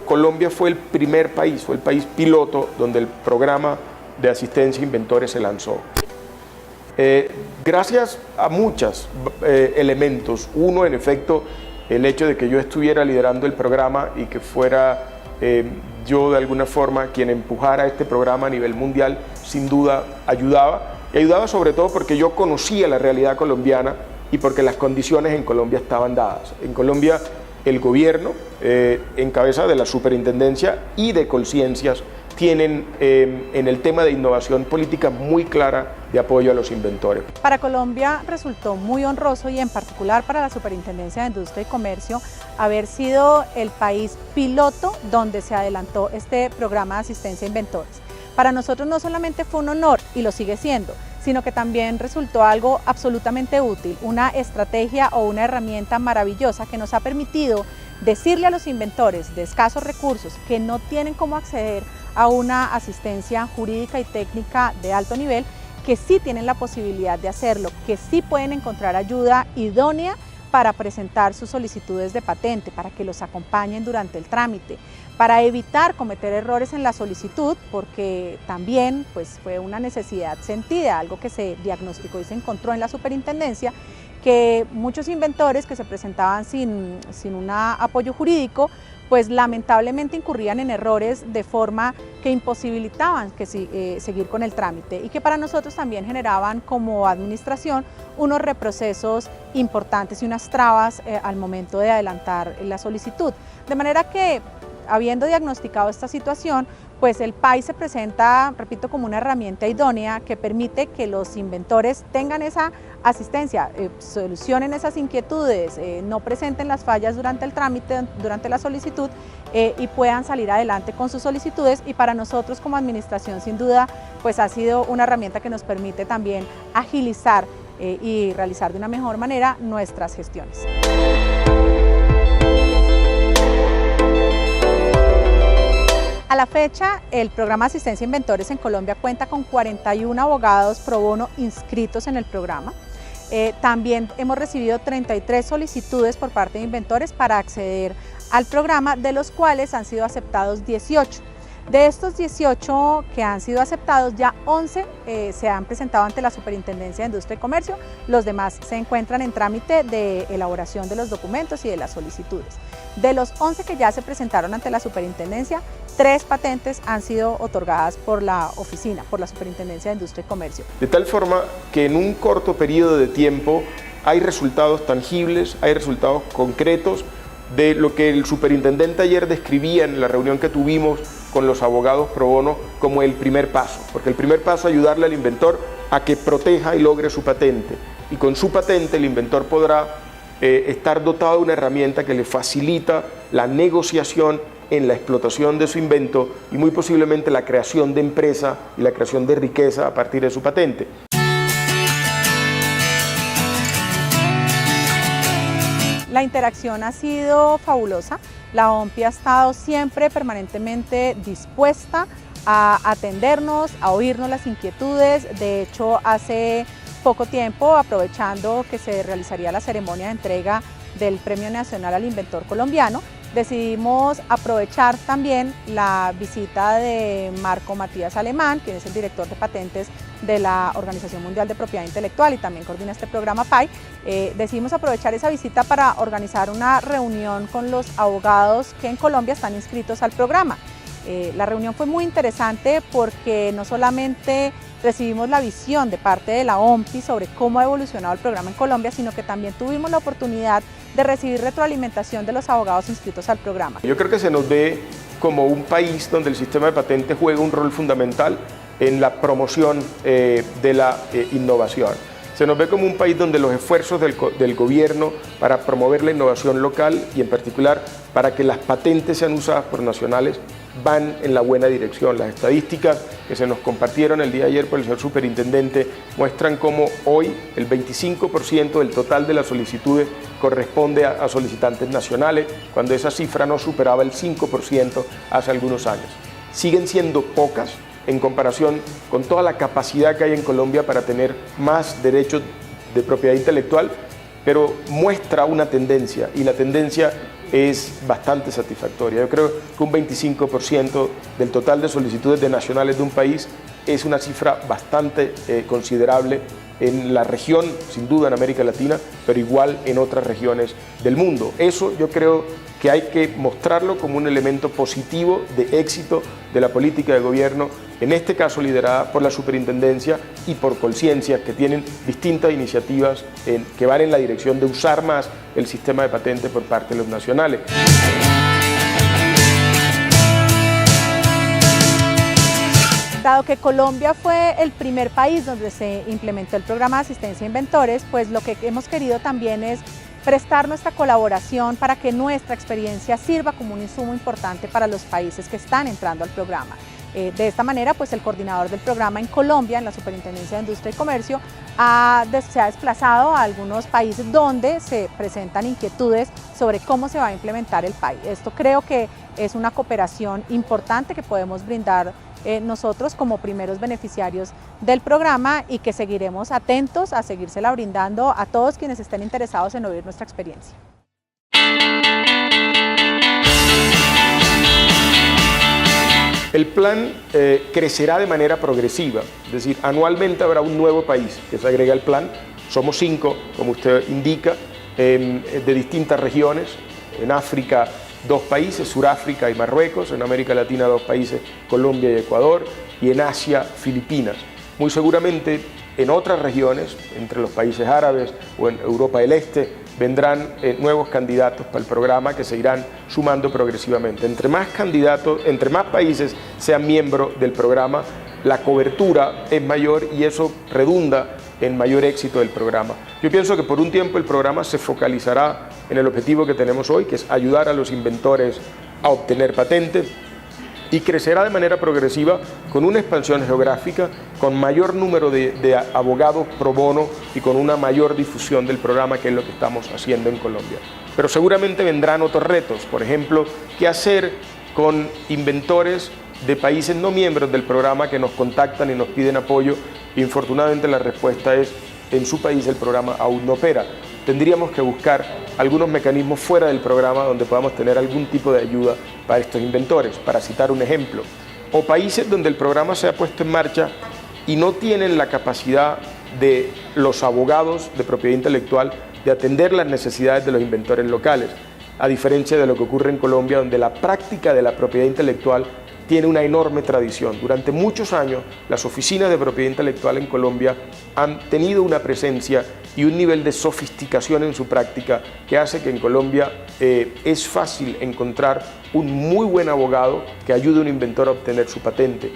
Colombia fue el primer país, fue el país piloto donde el programa de asistencia a inventores se lanzó. Gracias a muchos elementos. Uno, en efecto, el hecho de que yo estuviera liderando el programa y que fuera yo de alguna forma quien empujara este programa a nivel mundial, sin duda ayudaba. Y ayudaba sobre todo porque yo conocía la realidad colombiana y porque las condiciones en Colombia estaban dadas. En Colombia el gobierno, en cabeza de la superintendencia y de Colciencias, tienen en el tema de innovación política muy clara de apoyo a los inventores. Para Colombia resultó muy honroso y en particular para la Superintendencia de Industria y Comercio haber sido el país piloto donde se adelantó este programa de asistencia a inventores. Para nosotros no solamente fue un honor y lo sigue siendo, sino que también resultó algo absolutamente útil, una estrategia o una herramienta maravillosa que nos ha permitido decirle a los inventores de escasos recursos que no tienen cómo acceder a una asistencia jurídica y técnica de alto nivel, que sí tienen la posibilidad de hacerlo, que sí pueden encontrar ayuda idónea para presentar sus solicitudes de patente, para que los acompañen durante el trámite, para evitar cometer errores en la solicitud, porque también pues, fue una necesidad sentida, algo que se diagnosticó y se encontró en la superintendencia, que muchos inventores que se presentaban sin un apoyo jurídico, pues lamentablemente incurrían en errores de forma que imposibilitaban seguir con el trámite y que para nosotros también generaban como administración unos reprocesos importantes y unas trabas al momento de adelantar la solicitud. De manera que, habiendo diagnosticado esta situación, pues el PAI se presenta, repito, como una herramienta idónea que permite que los inventores tengan esa asistencia, solucionen esas inquietudes, no presenten las fallas durante el trámite, durante la solicitud y puedan salir adelante con sus solicitudes. Y para nosotros como administración, sin duda, pues ha sido una herramienta que nos permite también agilizar y realizar de una mejor manera nuestras gestiones. A la fecha, el programa de asistencia a inventores en Colombia cuenta con 41 abogados pro bono inscritos en el programa. También hemos recibido 33 solicitudes por parte de inventores para acceder al programa, de los cuales han sido aceptados 18. De estos 18 que han sido aceptados, ya 11 se han presentado ante la Superintendencia de Industria y Comercio, los demás se encuentran en trámite de elaboración de los documentos y de las solicitudes. De los 11 que ya se presentaron ante la Superintendencia, 3 patentes han sido otorgadas por la oficina, por la Superintendencia de Industria y Comercio. De tal forma que en un corto periodo de tiempo hay resultados tangibles, hay resultados concretos de lo que el superintendente ayer describía en la reunión que tuvimos con los abogados pro bono como el primer paso, porque el primer paso es ayudarle al inventor a que proteja y logre su patente, y con su patente el inventor podrá estar dotado de una herramienta que le facilita la negociación en la explotación de su invento y muy posiblemente la creación de empresa y la creación de riqueza a partir de su patente. La interacción ha sido fabulosa. La Ompi ha estado siempre permanentemente dispuesta a atendernos, a oírnos las inquietudes. De hecho, hace poco tiempo, aprovechando que se realizaría la ceremonia de entrega del Premio Nacional al Inventor Colombiano, decidimos aprovechar también la visita de Marco Matías Alemán, quien es el director de patentes de la Organización Mundial de Propiedad Intelectual y también coordina este programa PAI. Decidimos aprovechar esa visita para organizar una reunión con los abogados que en Colombia están inscritos al programa. La reunión fue muy interesante porque no solamente recibimos la visión de parte de la Ompi sobre cómo ha evolucionado el programa en Colombia, sino que también tuvimos la oportunidad de recibir retroalimentación de los abogados inscritos al programa. Yo creo que se nos ve como un país donde el sistema de patentes juega un rol fundamental en la promoción de la innovación. Se nos ve como un país donde los esfuerzos del gobierno para promover la innovación local y en particular para que las patentes sean usadas por nacionales van en la buena dirección. Las estadísticas que se nos compartieron el día de ayer por el señor superintendente muestran cómo hoy el 25% del total de las solicitudes corresponde a solicitantes nacionales, cuando esa cifra no superaba el 5% hace algunos años. Siguen siendo pocas en comparación con toda la capacidad que hay en Colombia para tener más derechos de propiedad intelectual, pero muestra una tendencia, y la tendencia es bastante satisfactoria. Yo creo que un 25% del total de solicitudes de nacionales de un país es una cifra bastante considerable en la región, sin duda en América Latina, pero igual en otras regiones del mundo. Eso yo creo que hay que mostrarlo como un elemento positivo de éxito de la política de gobierno, en este caso liderada por la superintendencia y por conciencias que tienen distintas iniciativas que van en la dirección de usar más el sistema de patentes por parte de los nacionales. Dado que Colombia fue el primer país donde se implementó el programa de asistencia a inventores, pues lo que hemos querido también es prestar nuestra colaboración para que nuestra experiencia sirva como un insumo importante para los países que están entrando al programa. De esta manera, pues el coordinador del programa en Colombia, en la Superintendencia de Industria y Comercio, se ha desplazado a algunos países donde se presentan inquietudes sobre cómo se va a implementar el país. Esto creo que es una cooperación importante que podemos brindar nosotros como primeros beneficiarios del programa y que seguiremos atentos a seguírsela brindando a todos quienes estén interesados en oír nuestra experiencia. El plan crecerá de manera progresiva, es decir, anualmente habrá un nuevo país que se agrega al plan. Somos 5, como usted indica, de distintas regiones. En África, 2 países, Suráfrica y Marruecos; en América Latina, 2 países, Colombia y Ecuador; y en Asia, Filipinas. Muy seguramente en otras regiones, entre los países árabes o en Europa del Este, vendrán nuevos candidatos para el programa que se irán sumando progresivamente. Entre más candidatos, entre más países sean miembros del programa, la cobertura es mayor y eso redunda en mayor éxito del programa. Yo pienso que por un tiempo el programa se focalizará en el objetivo que tenemos hoy, que es ayudar a los inventores a obtener patentes, y crecerá de manera progresiva con una expansión geográfica, con mayor número de abogados pro bono y con una mayor difusión del programa, que es lo que estamos haciendo en Colombia. Pero seguramente vendrán otros retos, por ejemplo, qué hacer con inventores de países no miembros del programa que nos contactan y nos piden apoyo. Infortunadamente la respuesta es: en su país el programa aún no opera. Tendríamos que buscar algunos mecanismos fuera del programa donde podamos tener algún tipo de ayuda para estos inventores, para citar un ejemplo. O países donde el programa se ha puesto en marcha y no tienen la capacidad de los abogados de propiedad intelectual de atender las necesidades de los inventores locales, a diferencia de lo que ocurre en Colombia, donde la práctica de la propiedad intelectual tiene una enorme tradición. Durante muchos años, las oficinas de propiedad intelectual en Colombia han tenido una presencia y un nivel de sofisticación en su práctica que hace que en Colombia es fácil encontrar un muy buen abogado que ayude a un inventor a obtener su patente.